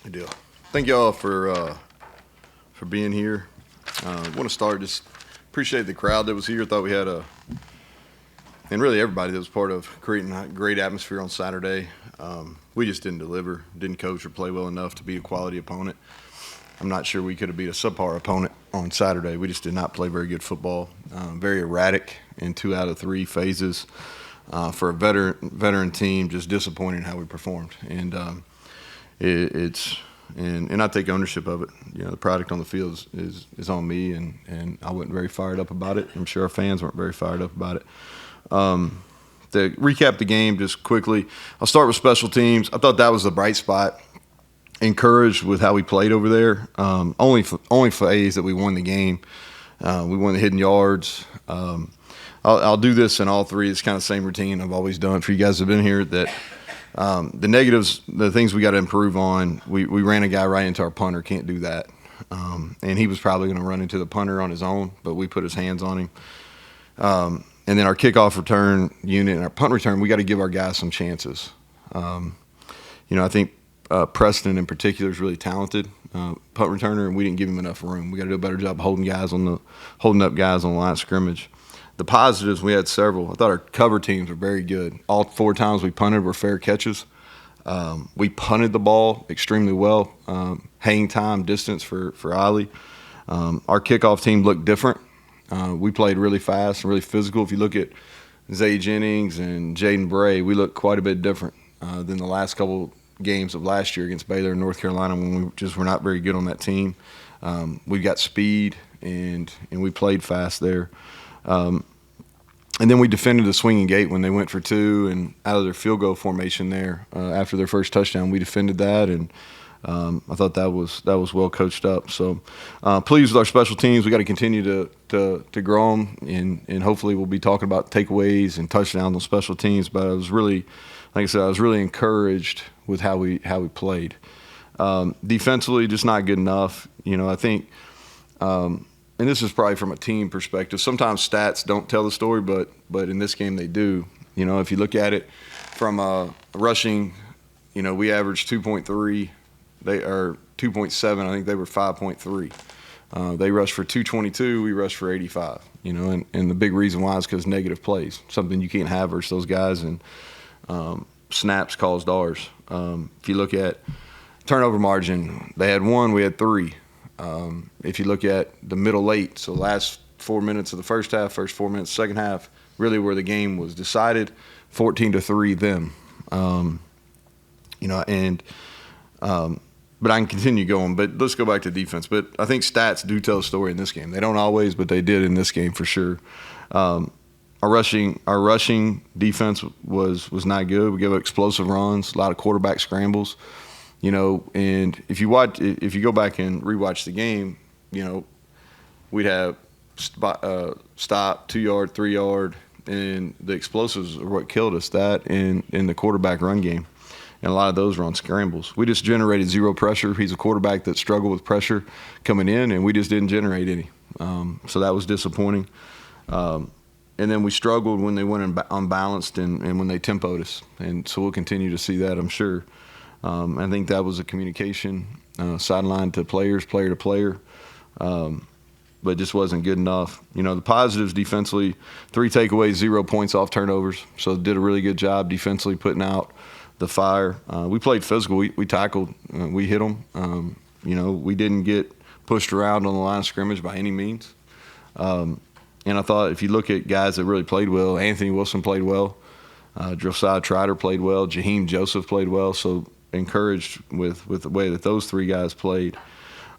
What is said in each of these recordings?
Good deal. Thank y'all for being here. I want to start just appreciate the crowd that was here. Thought we had and really everybody that was part of creating a great atmosphere on Saturday. We just didn't deliver, didn't coach or play well enough to be a quality opponent. I'm not sure we could have beat a subpar opponent on Saturday. We just did not play very good football. Very erratic in 2 out of 3 phases. For a veteran team, just disappointing how we performed. And it's I take ownership of it. The product on the field is on me, and I wasn't very fired up about it. I'm sure our fans weren't very fired up about it. To recap the game just quickly, I'll start with special teams. I thought that was the bright spot. Encouraged with how we played over there. Only phase that we won the game. We won the hidden yards. I'll do this in all 3. It's kind of the same routine I've always done for you guys that have been here. That the negatives, the things we got to improve on. We ran a guy right into our punter. Can't do that. And he was probably going to run into the punter on his own, but we put his hands on him. And then our kickoff return unit and our punt return, we got to give our guys some chances. I think Preston in particular is really talented punt returner, and we didn't give him enough room. We got to do a better job holding up guys on the line of scrimmage. The positives, we had several. I thought our cover teams were very good. All 4 times we punted were fair catches. We punted the ball extremely well. Hang time, distance for Ollie. Our kickoff team looked different. We played really fast and really physical. If you look at Zay Jennings and Jaden Bray, we look quite a bit different than the last couple games of last year against Baylor and North Carolina when we just were not very good on that team. We got speed and we played fast there. And then we defended the swinging gate when they went for 2 and out of their field goal formation there after their first touchdown. We defended that, and I thought that was well coached up. So pleased with our special teams. We got to continue to grow them, and hopefully we'll be talking about takeaways and touchdowns on special teams. But I was really, like I said, I was really encouraged with how we played. Defensively, just not good enough. I think. And this is probably from a team perspective. Sometimes stats don't tell the story, but in this game they do. If you look at it from rushing, we averaged 2.3. They are 2.7. I think they were 5.3. They rushed for 222. We rushed for 85. And the big reason why is because negative plays, something you can't have versus those guys, and snaps caused ours. If you look at turnover margin, they had 1, we had 3. If you look at the middle late, so last 4 minutes of the first half, first 4 minutes, second half, really where the game was decided, 14-3 them. But I can continue going. But let's go back to defense. But I think stats do tell a story in this game. They don't always, but they did in this game for sure. Our rushing defense was not good. We gave up explosive runs, a lot of quarterback scrambles. And if you go back and rewatch the game, we'd have stop, 2 yard, 3 yard, and the explosives are what killed us. That in the quarterback run game, and a lot of those were on scrambles. We just generated 0 pressure. He's a quarterback that struggled with pressure coming in, and we just didn't generate any. So that was disappointing. And then we struggled when they went unbalanced and when they tempoed us, and so we'll continue to see that, I'm sure. I think that was a communication sideline to players, player to player, but just wasn't good enough. The positives defensively, 3 takeaways, 0 points off turnovers. So did a really good job defensively putting out the fire. We played physical. We tackled. We hit them. We didn't get pushed around on the line of scrimmage by any means. And I thought if you look at guys that really played well, Anthony Wilson played well. Josiah Trotter played well. Jaheim Joseph played well. So encouraged with the way that those 3 guys played.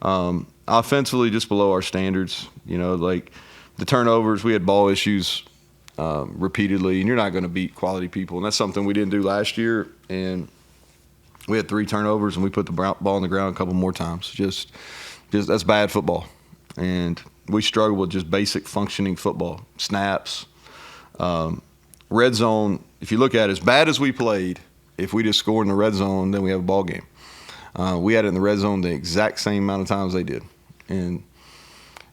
Offensively, just below our standards. Like the turnovers, we had ball issues repeatedly, and you're not going to beat quality people, and that's something we didn't do last year. And we had 3 turnovers, and we put the ball on the ground a couple more times. Just that's bad football, and we struggle with just basic functioning football snaps. Red zone. If you look at it, as bad as we played, if we just scored in the red zone, then we have a ball game. We had it in the red zone the exact same amount of times they did, and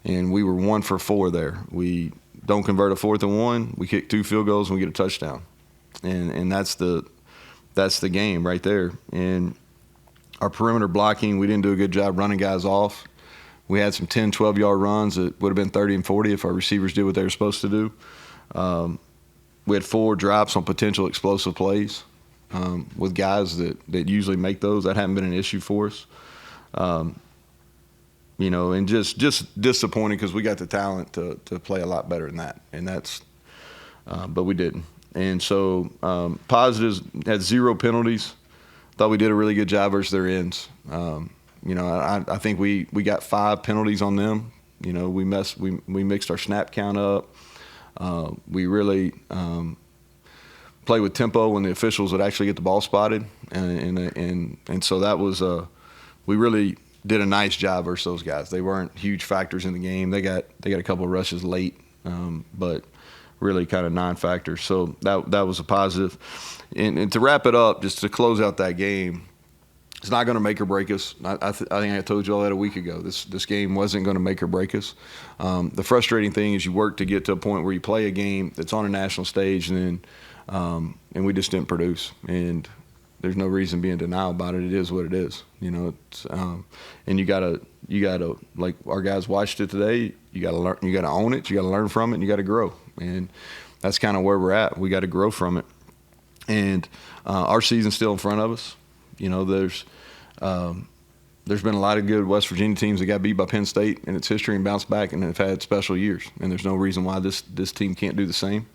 we were 1 for 4 there. We don't convert a 4th and 1. We kick 2 field goals and we get a touchdown, and that's the game right there. And our perimeter blocking, we didn't do a good job running guys off. We had some 10, 12-yard runs that would have been 30 and 40 if our receivers did what they were supposed to do. We had 4 drops on potential explosive plays with guys that usually make those. That hadn't been an issue for us. And just disappointing because we got the talent to play a lot better than that. And but we didn't. And so positives, had 0 penalties. Thought we did a really good job versus their ends. I think we got 5 penalties on them. We mixed our snap count up. We really play with tempo when the officials would actually get the ball spotted, and so that was we really did a nice job versus those guys. They weren't huge factors in the game. They got a couple of rushes late, but really kind of non-factors. So that was a positive. And to wrap it up, just to close out that game, it's not going to make or break us. I think I told you all that a week ago. This game wasn't going to make or break us. The frustrating thing is you work to get to a point where you play a game that's on a national stage, and we just didn't produce. And there's no reason to be in denial about it. It is what it is. And you gotta like our guys watched it today. You gotta learn. You gotta own it. You gotta learn from it. And you gotta grow. And that's kind of where we're at. We got to grow from it. And our season's still in front of us. There's been a lot of good West Virginia teams that got beat by Penn State in its history and bounced back and have had special years. And there's no reason why this team can't do the same.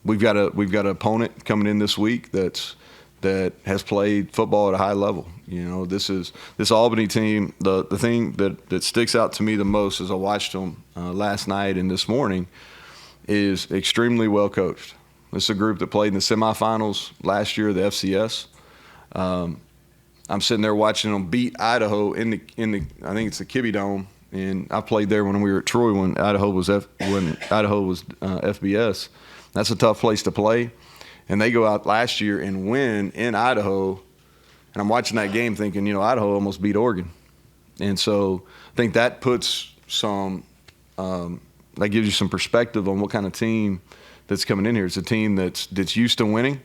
We've got an opponent coming in this week that has played football at a high level. This Albany team. The thing that sticks out to me the most as I watched them last night and this morning is extremely well coached. This is a group that played in the semifinals last year of the FCS. I'm sitting there watching them beat Idaho in the I think it's the Kibbe Dome, and I played there when we were at Troy when Idaho was FBS. That's a tough place to play, and they go out last year and win in Idaho, and I'm watching that game thinking, Idaho almost beat Oregon, and so I think that puts some that gives you some perspective on what kind of team that's coming in here. It's a team that's used to winning.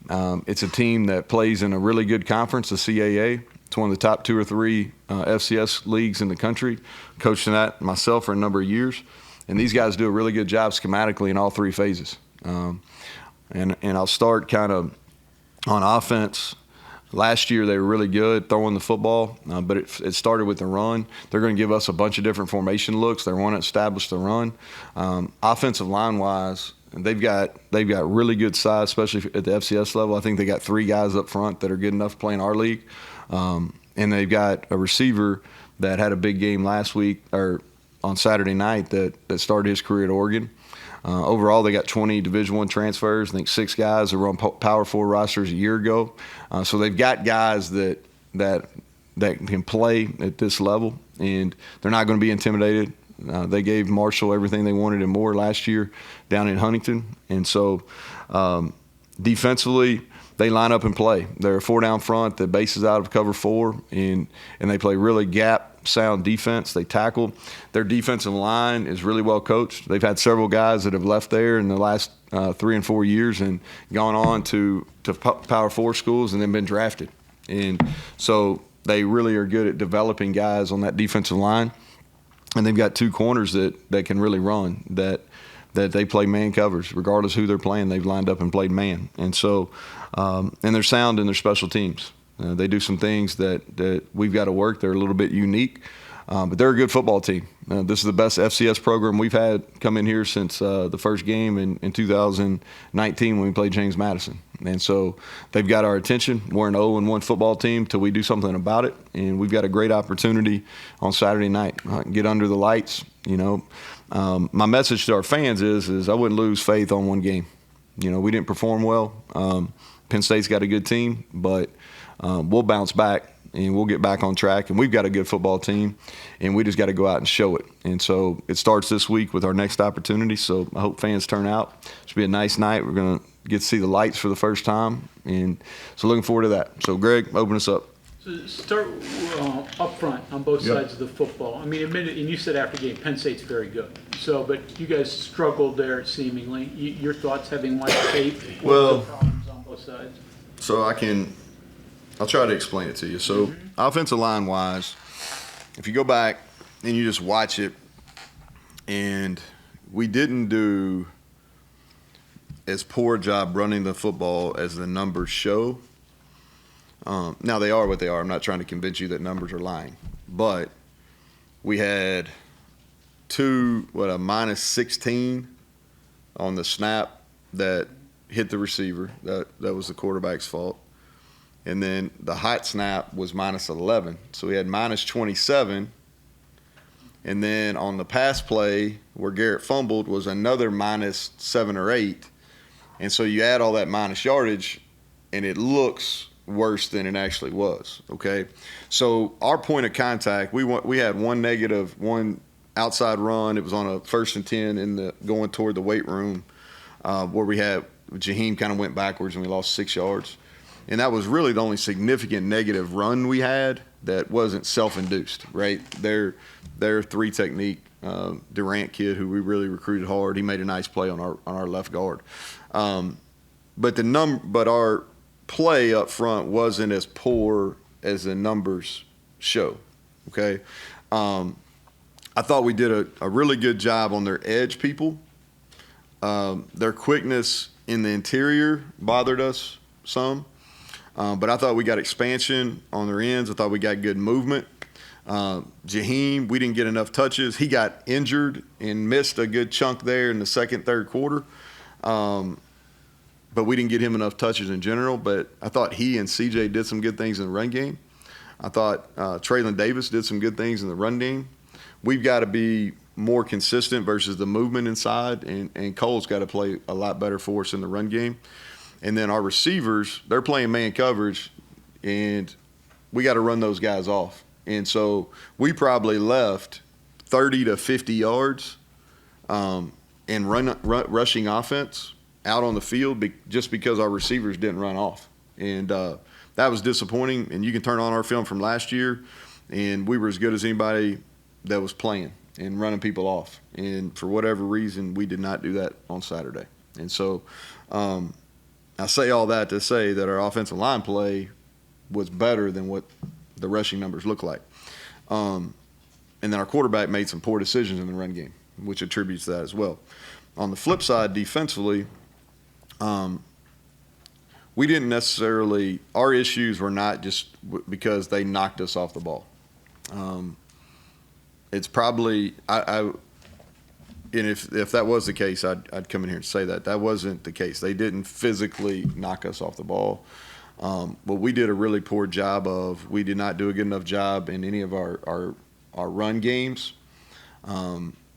It's a team that plays in a really good conference, the CAA. It's one of the top 2 or 3 FCS leagues in the country. Coaching that myself for a number of years. And these guys do a really good job schematically in all 3 phases. And I'll start kind of on offense. Last year they were really good throwing the football, but it started with the run. They're going to give us a bunch of different formation looks. They want to establish the run. Offensive line-wise, they've got really good size, especially at the FCS level. I think they got 3 guys up front that are good enough to play in our league. And they've got a receiver that had a big game last week or on Saturday night that started his career at Oregon. Overall, they got 20 Division I transfers. I think 6 guys that were on Power 4 rosters a year ago. So they've got guys that can play at this level, and they're not going to be intimidated. They gave Marshall everything they wanted and more last year down in Huntington. And so defensively, they line up and play. They're a 4 down front that bases out of cover 4, and they play really sound defense. They tackle. Their defensive line is really well coached. They've had several guys that have left there in the last 3 and 4 years and gone on to Power 4 schools and then been drafted. And so they really are good at developing guys on that defensive line. And they've got 2 corners that can really run, that they play man covers. Regardless who they're playing, they've lined up and played man. And so and they're sound in their special teams. They do some things that we've got to work. They're a little bit unique, but they're a good football team. This is the best FCS program we've had come in here since the first game in 2019 when we played James Madison. And so they've got our attention. We're an 0-1 football team till we do something about it, and we've got a great opportunity on Saturday night. Get under the lights. My message to our fans is I wouldn't lose faith on one game. We didn't perform well. Penn State's got a good team, but we'll bounce back and we'll get back on track. And we've got a good football team, and we just got to go out and show it. And so it starts this week with our next opportunity. So I hope fans turn out. It's be a nice night. We're going to get to see the lights for the first time, and so looking forward to that. So Greg, open us up. So start up front on both sides of the football. I mean, and you said after the game, Penn State's very good. So, but you guys struggled there seemingly. Your thoughts, having watched tape? Well, problems on both sides. So I can I'll try to explain it to you. So, offensive line wise, if you go back and you just watch it, and we didn't do as poor a job running the football as the numbers show. Now, they are what they are. I'm not trying to convince you that numbers are lying. But we had a minus 16 on the snap that hit the receiver. That was the quarterback's fault. And then the hot snap was minus 11. So we had minus 27. And then on the pass play where Garrett fumbled was another minus 7 or 8. And so you add all that minus yardage, and it looks worse than it actually was, okay? So our point of contact, we had one outside run. It was on a 1st and 10 going toward the weight room where we had Jaheim kind of went backwards and we lost 6 yards. And that was really the only significant negative run we had that wasn't self-induced, right? Their 3 technique, Durant kid who we really recruited hard, he made a nice play on our left guard. But our play up front wasn't as poor as the numbers show, okay? I thought we did a really good job on their edge people. Their quickness in the interior bothered us some. But I thought we got expansion on their ends. I thought we got good movement. Jaheim, we didn't get enough touches. He got injured and missed a good chunk there in the second, third quarter. But we didn't get him enough touches in general. But I thought he and CJ did some good things in the run game. I thought Traylon Davis did some good things in the run game. We've got to be more consistent versus the movement inside, and Cole's got to play a lot better for us in the run game. And then our receivers, they're playing man coverage, and we got to run those guys off. And so we probably left 30 to 50 yards in rushing offense out on the field just because our receivers didn't run off. And that was disappointing. And you can turn on our film from last year, and we were as good as anybody that was playing and running people off. And for whatever reason, we did not do that on Saturday. And so I say all that to say that our offensive line play was better than what the rushing numbers look like. And then our quarterback made some poor decisions in the run game, which attributes to that as well. On the flip side, defensively, we didn't necessarily – our issues were not just because they knocked us off the ball. It's probably and if that was the case, I'd come in here and say that. That wasn't the case. They didn't physically knock us off the ball. But we did a really poor job we did not do a good enough job in any of our run games.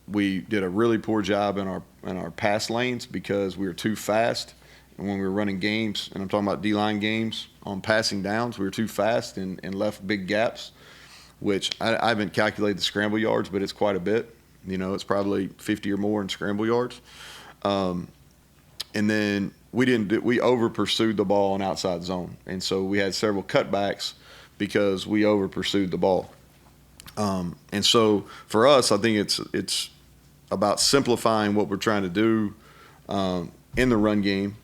We did a really poor job in our pass lanes because we were too fast. And when we were running games, and I'm talking about D-line games, on passing downs, we were too fast and left big gaps, which I haven't calculated the scramble yards, but it's quite a bit. You know, it's probably 50 or more in scramble yards. And then we over-pursued the ball in outside zone. And so we had several cutbacks because we over-pursued the ball. And so for us, I think it's about simplifying what we're trying to do in the run game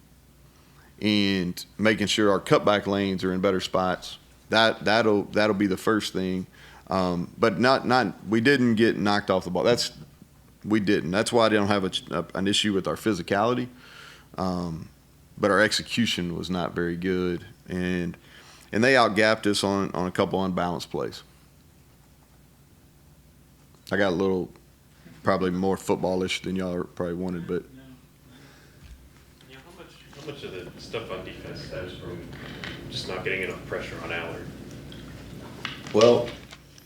and making sure our cutback lanes are in better spots. That'll be the first thing. But we didn't get knocked off the ball. We didn't. That's why I don't have an issue with our physicality. But our execution was not very good, and they outgapped us on a couple unbalanced plays. I got a little, probably more footballish than y'all probably wanted, but. Yeah, how much of the stuff on defense stems from just not getting enough pressure on Allard? Well,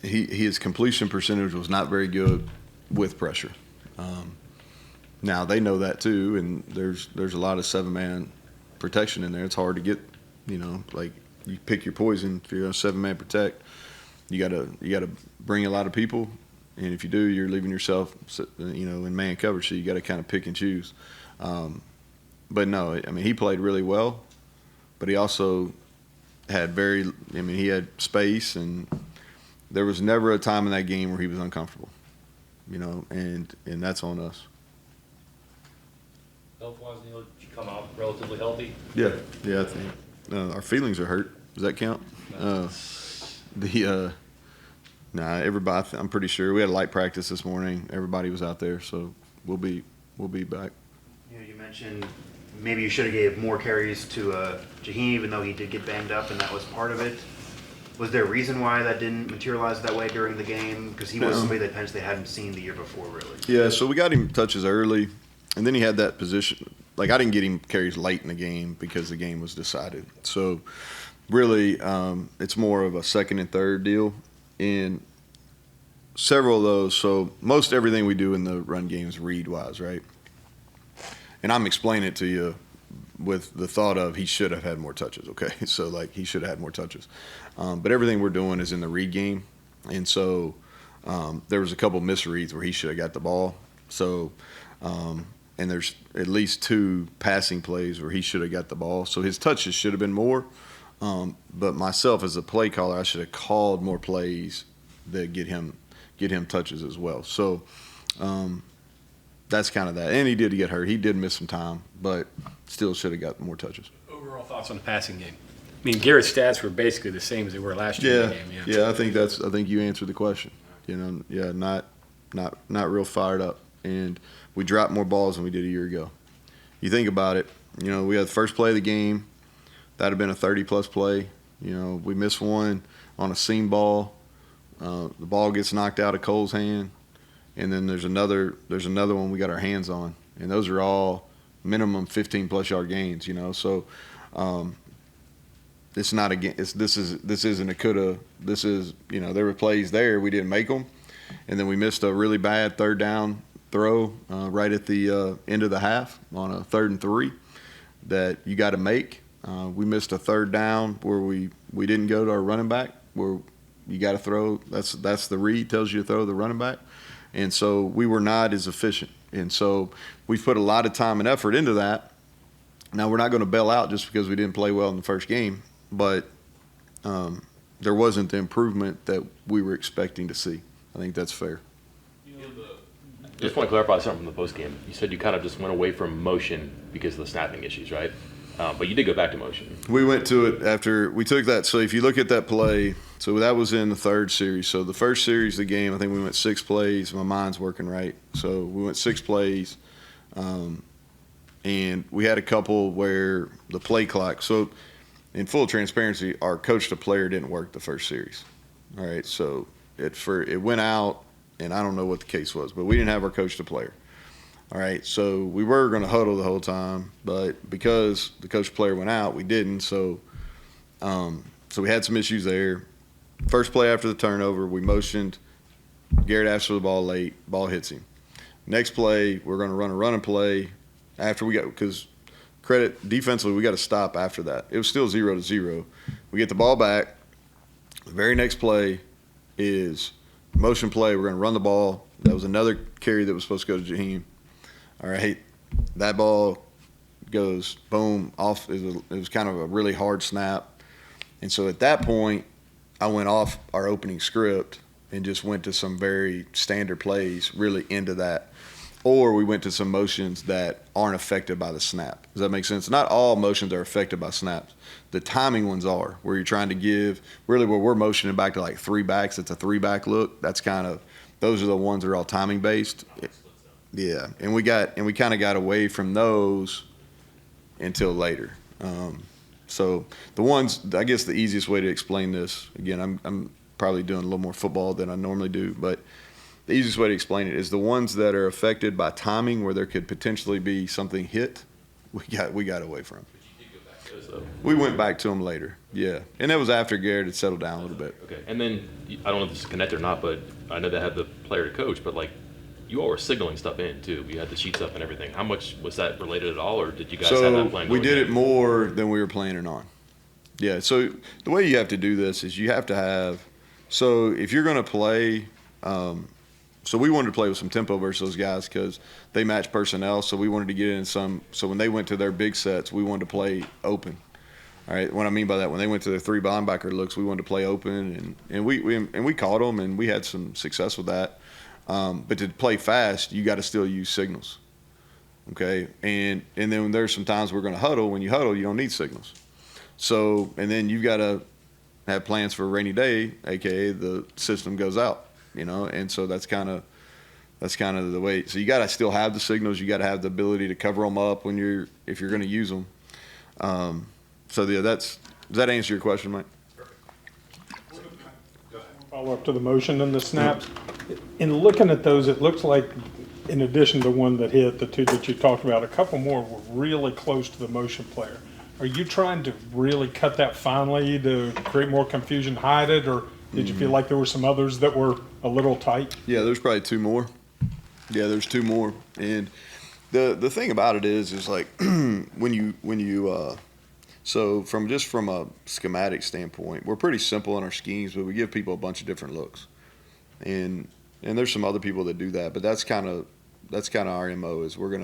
his completion percentage was not very good with pressure. Now they know that too, and there's a lot of 7-man protection in there. It's hard to get, like you pick your poison. If you're going to 7-man protect, you gotta bring a lot of people, and if you do, you're leaving yourself, in man coverage. So you got to kind of pick and choose. But no, I mean he played really well, but he also had he had space, and there was never a time in that game where he was uncomfortable, and that's on us. Health-wise, Neal, did you come out relatively healthy? Yeah, I think our feelings are hurt. Does that count? Everybody. I'm pretty sure we had a light practice this morning. Everybody was out there, so we'll be back. You mentioned maybe you should have gave more carries to Jaheim, even though he did get banged up, and that was part of it. Was there a reason why that didn't materialize that way during the game? Because he was somebody that Penn State hadn't seen the year before, really. Yeah, so we got him touches early, and then he had that position. Like, I didn't get him carries late in the game because the game was decided. So, really, it's more of a second and third deal. And several of those, so most everything we do in the run game is read-wise, right? And I'm explaining it to you with the thought of he should have had more touches, okay? So, like, he should have had more touches. But everything we're doing is in the read game. And so there was a couple misreads where he should have got the ball. So, and there's at least 2 passing plays where he should have got the ball. So his touches should have been more. But myself as a play caller, I should have called more plays that get him touches as well. So that's kind of that. And he did get hurt. He did miss some time, but still should have got more touches. Overall thoughts on the passing game? I mean, Garrett's stats were basically the same as they were last year in the game. Yeah, I think you answered the question. Not real fired up. And we dropped more balls than we did a year ago. You think about it, we had the first play of the game. That would have been a 30-plus play. We missed one on a seam ball. The ball gets knocked out of Cole's hand. And then there's another one we got our hands on. And those are all minimum 15-plus yard gains, So it's not this isn't a coulda. This is, there were plays there. We didn't make them. And then we missed a really bad third down throw right at the end of the half on a 3rd and 3 that you got to make. We missed a third down where we didn't go to our running back where you got to throw. That's the read, tells you to throw the running back. And so we were not as efficient. And so we put a lot of time and effort into that. Now, we're not going to bail out just because we didn't play well in the first game, but there wasn't the improvement that we were expecting to see. I think that's fair. Just want to clarify something from the post game. You said you kind of just went away from motion because of the snapping issues, right? But you did go back to motion. We went to it after we took that. So if you look at that play, so that was in the 3rd series. So the first series of the game, I think we went 6 plays. My mind's working right. So we went 6 plays. And we had a couple where the play clock. So in full transparency, our coach to player didn't work the first series. All right. So it went out, and I don't know what the case was, but we didn't have our coach to player. All right, so we were going to huddle the whole time, but because the coach player went out, we didn't. So we had some issues there. First play after the turnover, we motioned. Garrett asked for the ball late. Ball hits him. Next play, we're going to run a running play after because defensively, we got to stop after that. It was still 0-0. We get the ball back. The very next play is motion play. We're going to run the ball. That was another carry that was supposed to go to Jaheim. All right, that ball goes boom off. It was kind of a really hard snap. And so at that point, I went off our opening script and just went to some very standard plays really into that. Or we went to some motions that aren't affected by the snap. Does that make sense? Not all motions are affected by snaps. The timing ones are, where you're trying to give, really where we're motioning back to like 3 backs. It's a 3-back look. That's kind of, those are the ones that are all timing based. Yeah, and we kind of got away from those until later. So the ones, I guess the easiest way to explain this, again, I'm probably doing a little more football than I normally do, but the easiest way to explain it is the ones that are affected by timing, where there could potentially be something hit, we got away from. We went back to them later, yeah, and that was after Garrett had settled down a little bit. Okay, and then I don't know if this is connected or not, but I know they had the player to coach, but like, you all were signaling stuff in too. You had the sheets up and everything. How much was that related at all, or did you guys have that plan? We did it more than we were planning on. Yeah. So the way you have to do this is you have to have. So if you're going to play, so we wanted to play with some tempo versus those guys because they match personnel. So we wanted to get in some. So when they went to their big sets, we wanted to play open. All right. What I mean by that, when they went to their 3 linebacker looks, we wanted to play open, and we caught them, and we had some success with that. But to play fast, you got to still use signals, okay? And then when there's some times we're going to huddle. When you huddle, you don't need signals. So, and then you've got to have plans for a rainy day, aka the system goes out, and so that's kind of the way. So you got to still have the signals. You got to have the ability to cover them up if you're going to use them. So yeah, does that answer your question, Mike? Follow up to the motion and the snaps. In looking at those, it looks like, in addition to one that hit, the two that you talked about, a couple more were really close to the motion player. Are you trying to really cut that finely to create more confusion, hide it, or did you feel like there were some others that were a little tight? Yeah, there's probably two more. Yeah, there's two more. And the thing about it is like when you so from a schematic standpoint, we're pretty simple in our schemes, but we give people a bunch of different looks. And there's some other people that do that, but that's kind of our MO is we're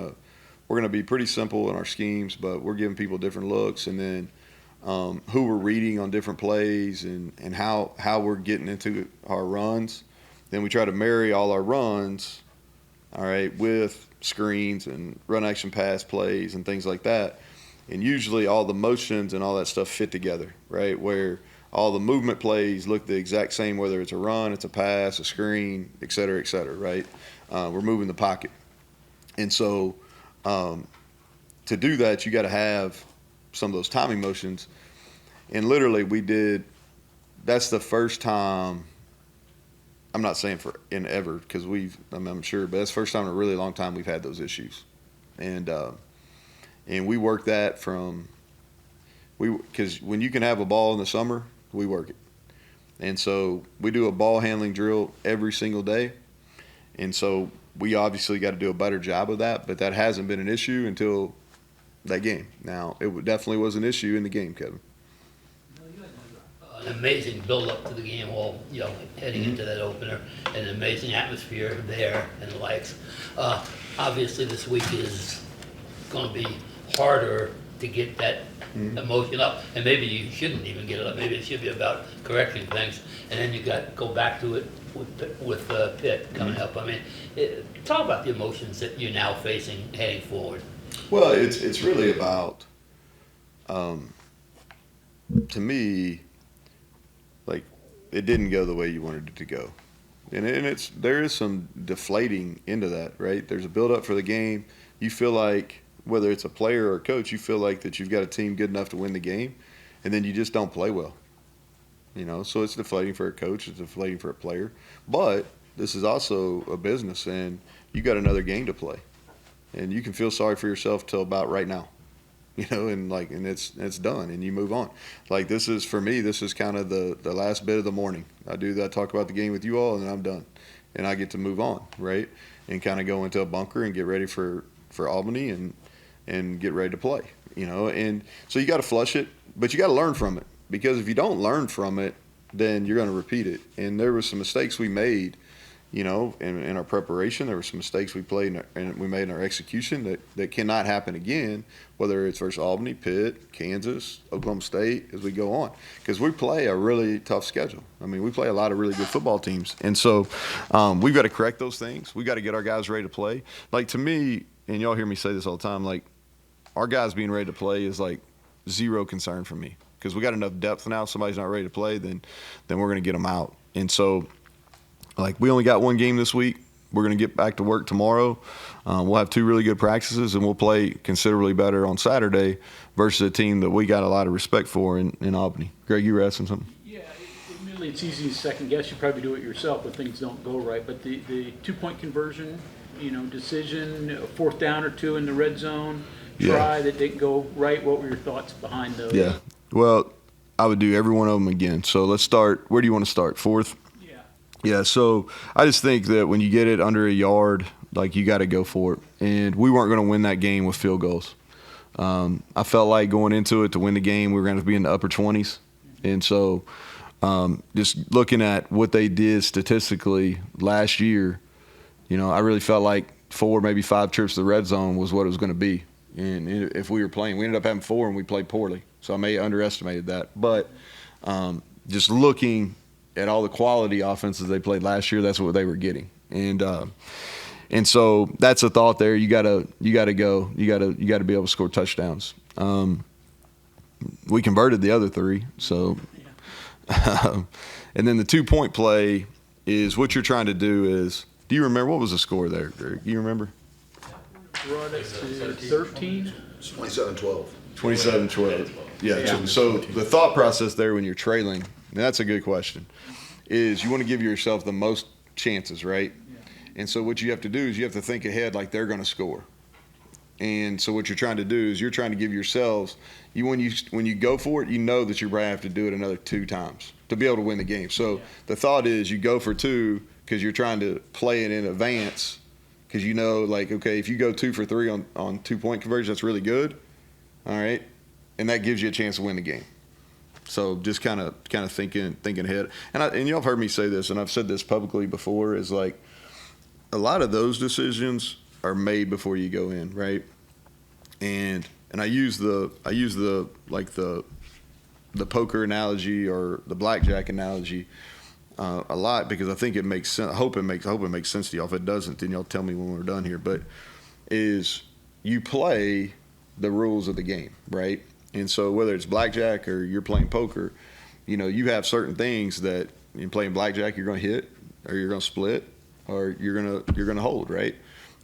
gonna be pretty simple in our schemes, but we're giving people different looks, and then who we're reading on different plays and how we're getting into our runs. Then we try to marry all our runs, all right, with screens and run action pass plays and things like that. And usually all the motions and all that stuff fit together, right? Where all the movement plays look the exact same, whether it's a run, it's a pass, a screen, et cetera, right? We're moving the pocket. And so to do that, you got to have some of those timing motions. And literally that's the first time, I'm not saying in ever, because I'm sure, but that's the first time in a really long time we've had those issues. And we work that because when you can have a ball in the summer, we work it. And so we do a ball handling drill every single day. And so we obviously got to do a better job of that, but that hasn't been an issue until that game. Now, it definitely was an issue in the game, Kevin. An amazing build-up to the game, heading into that opener, and an amazing atmosphere there and the likes. Obviously, this week is going to be harder to get that emotion up, and maybe you shouldn't even get it up. Maybe it should be about correcting things, and then you go back to it with Pitt coming up. I mean, talk about the emotions that you're now facing heading forward. Well, it's really about, to me, like, it didn't go the way you wanted it to go. And there is some deflating into that, right? There's a build up for the game. You feel like, whether it's a player or a coach, you feel like that you've got a team good enough to win the game, and then you just don't play well. So it's deflating for a coach, it's deflating for a player. But this is also a business, and you got another game to play. And you can feel sorry for yourself till about right now. And it's done, and you move on. Like, for me, this is kind of the last bit of the morning. I talk about the game with you all, and then I'm done. And I get to move on, right? And kind of go into a bunker and get ready for Albany and get ready to play, And so you got to flush it, but you got to learn from it. Because if you don't learn from it, then you're going to repeat it. And there were some mistakes we made, in our preparation. There were some mistakes we made in our execution that cannot happen again, whether it's versus Albany, Pitt, Kansas, Oklahoma State, as we go on. Because we play a really tough schedule. I mean, we play a lot of really good football teams. And so we've got to correct those things. We've got to get our guys ready to play. Like, to me, and y'all hear me say this all the time, like, our guys being ready to play is like zero concern for me. Because we got enough depth now. If somebody's not ready to play, then we're going to get them out. And so, like, we only got one game this week. We're going to get back to work tomorrow. We'll have two really good practices, and we'll play considerably better on Saturday versus a team that we got a lot of respect for in Albany. Greg, you were asking something? Yeah, admittedly, it's easy to second guess. You probably do it yourself when things don't go right. But the 2-point conversion, decision, a fourth down or two in the red zone, try that didn't go right. What were your thoughts behind those? Yeah. Well, I would do every one of them again. So let's start. Where do you want to start? Fourth? Yeah, so I just think that when you get it under a yard, like, you got to go for it. And we weren't going to win that game with field goals. I felt like going into it to win the game, we were going to be in the upper 20s. And so just looking at what they did statistically last year, I really felt like 4, maybe 5 trips to the red zone was what it was going to be. And if we were playing, we ended up having 4 and we played poorly. So I may have underestimated that. But just looking at all the quality offenses they played last year, that's what they were getting. And so that's a thought there. You gotta be able to score touchdowns. We converted the other 3. So And then the 2-point play is what you're trying to do is, do you remember, what was the score there, Greg? Do you remember? Brought it to 13. 27-12. 27-12. Yeah. Yeah. So the thought process there when you're trailing, and that's a good question, is you want to give yourself the most chances, right? And so what you have to do is you have to think ahead like they're going to score. And so what you're trying to do is you're trying to give yourselves, when you go for it, you know that you're going to have to do it another 2 times to be able to win the game. So the thought is you go for 2 because you're trying to play it in advance, because you know, like, okay, if you go 2 for 3 on 2-point conversion, that's really good. All right. And that gives you a chance to win the game. So just kind of thinking ahead. And y'all have heard me say this, and I've said this publicly before, is like a lot of those decisions are made before you go in, right? And I use the poker analogy or the blackjack analogy a lot, because I think it makes sense. I hope it makes sense to y'all. If it doesn't, then y'all tell me when we're done here. But is you play the rules of the game, right? And so whether it's blackjack or you're playing poker, you know, you have certain things that in playing blackjack you're going to hit, or you're going to split, or you're going to hold, right?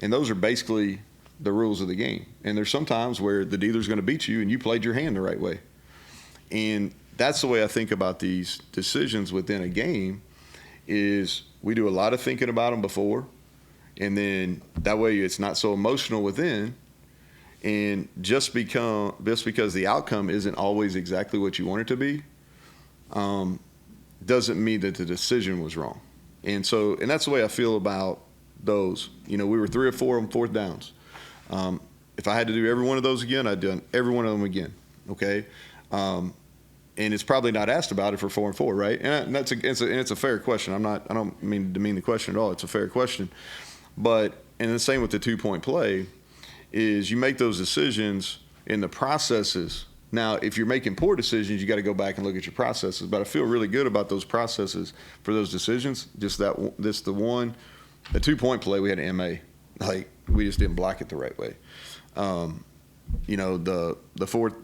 And those are basically the rules of the game. And there's sometimes where the dealer's going to beat you and you played your hand the right way. And that's the way I think about these decisions within a game, is we do a lot of thinking about them before, and then that way it's not so emotional within. And just because the outcome isn't always exactly what you want it to be, doesn't mean that the decision was wrong. And that's the way I feel about those. You know, we were 3 or 4 on 4th downs. If I had to do every one of those again, I'd done every one of them again. Okay. And it's probably not asked about it for 4 and 4, right? And it's a fair question. I don't mean to demean the question at all. It's a fair question. And the same with the 2-point play, is you make those decisions in the processes. Now, if you're making poor decisions, you got to go back and look at your processes. But I feel really good about those processes for those decisions. Just the 2-point play, we had an MA. Like, we just didn't block it the right way. You know, the fourth.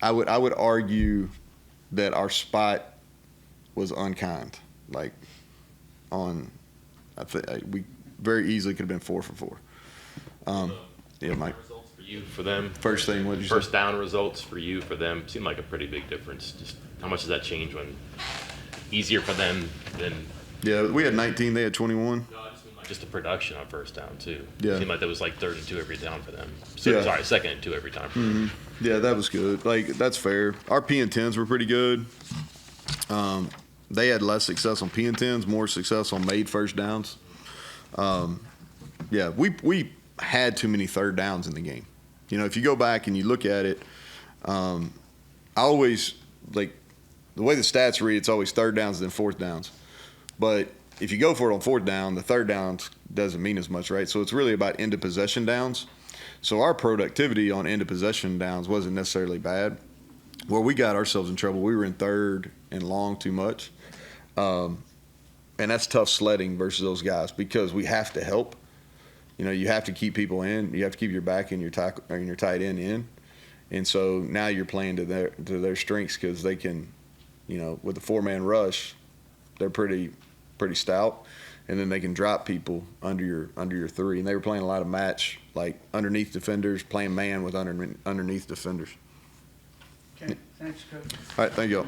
I would argue that our spot was unkind. Like, I think we very easily could have been 4 for 4. Yeah, Mike. Results for you, for them. First thing, what did you say? First down results for you, for them, seem like a pretty big difference. Just how much does that change when easier for them than? Yeah, we had 19, they had 21. No, I just mean like just the production on first down too. Yeah. It seemed like that was like 3rd and 2 every down for them. So, Yeah. Sorry, 2nd and 2 every time for them. Yeah, that was good. Like, that's fair. Our P and 10s were pretty good. They had less success on P and 10s, more success on made first downs. Yeah, we had too many 3rd downs in the game. You know, if you go back and you look at it, I always, like, the way the stats read, it's always 3rd downs and then 4th downs. But if you go for it on 4th down, the 3rd downs doesn't mean as much, right? So it's really about end of possession downs. So our productivity on end of possession downs wasn't necessarily bad. Where we got ourselves in trouble, we were in 3rd and long too much. And that's tough sledding versus those guys, because we have to help. You know, you have to keep people in. You have to keep your back and your tight end in. And so now you're playing to their strengths, because they can, you know, with the 4-man rush, they're pretty stout, and then they can drop people under your 3. And they were playing a lot of match, like underneath defenders, playing man with underneath defenders. Okay, thanks, Coach. All right, thank y'all.